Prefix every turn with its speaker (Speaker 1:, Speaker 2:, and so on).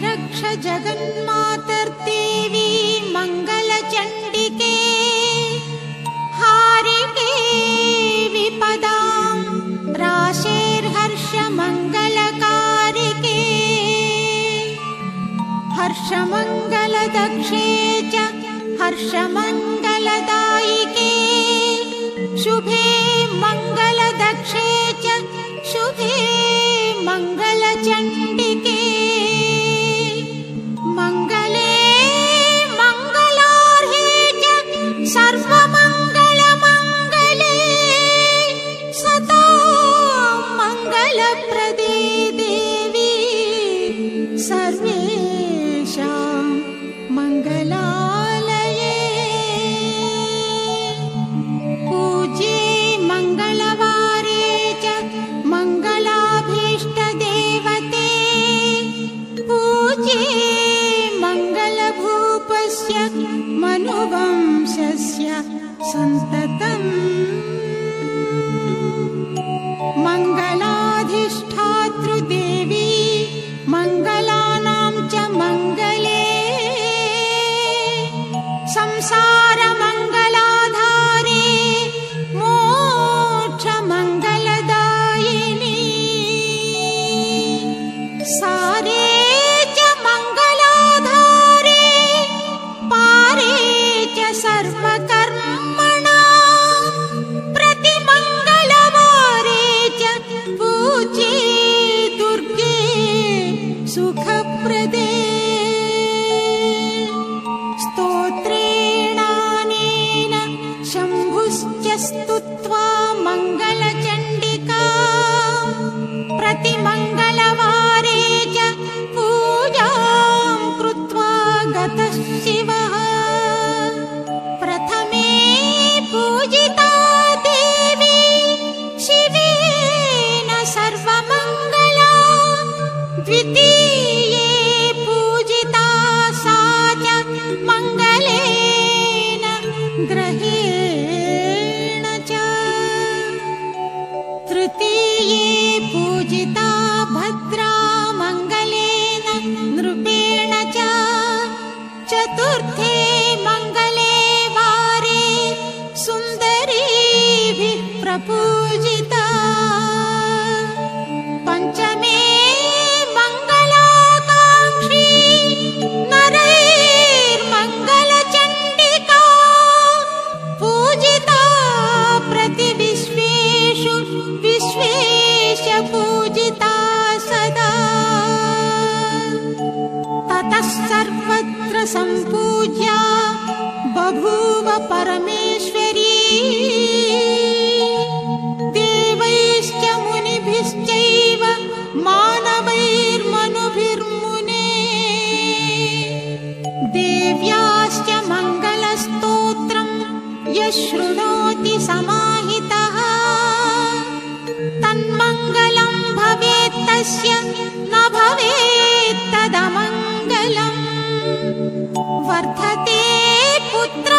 Speaker 1: रक्ष जगन्मातर्देवी मङ्गलचण्डिके हारिके विपदां राशेर्हर्षमङ्गलकारिके हर्षमङ्गलदक्षे च हर्षमङ्गलदायिके शुभे मङ्गलदक्षे च शुभे मङ्गलचण्डिके मङ्गले मङ्गलार्हे च सर्वमङ्गलमङ्गले सदा मङ्गलप्रदे देवी सर्वेषां मङ्गलालये पूज्ये मङ्गलवारे च मङ्गलाभीष्टदेवते पूज्ये मङ्गलभूपस्य मनुवंशस्य सन्ततम् मङ्गलाधिष्ठातृदेवी मङ्गलानां च मङ्गले संसारमङ्गलाधारे मोक्षमङ्गलदायिनी सारे च मङ्गलाधारे पारे च सर्वकर्मणां प्रतिमङ्गलवारे च पूज्ये दुर्गे सुखप्रदे स्तोत्रेणानेन शम्भुश्च स्तुत्वा मङ्गलचण्डिका प्रतिमङ्गलवारे च पूजां कृत्वा गतः शिवः प्रथमे पूजिता देवी शिवेन सर्वमङ्गला द्वितीये पूजिता सा च मङ्गलेन ग्रहेण च तृतीये पूजिता भद्रा मङ्गलेन नृपेण च चतुर्थे मङ्गले वारे सुन्दरीभिः प्रपूजिता पञ्चमे मङ्गलाकाङ्क्षी नरैर्मङ्गलचण्डिका पूजिता प्रतिविश्वेषु विश्वेश पूजिता सदा ततः सर्वत्र सम्पूज्या बभूव परमेश्वरी देवैश्च मुनिभिश्चैव मानवैर्मनुभिर्मुने देव्याश्च मङ्गलस्तोत्रं यः शृणोति समाहितः तन्मङ्गलं भवेत् तस्य न भवेत् तदमङ्गलम् वर्धते पुत्र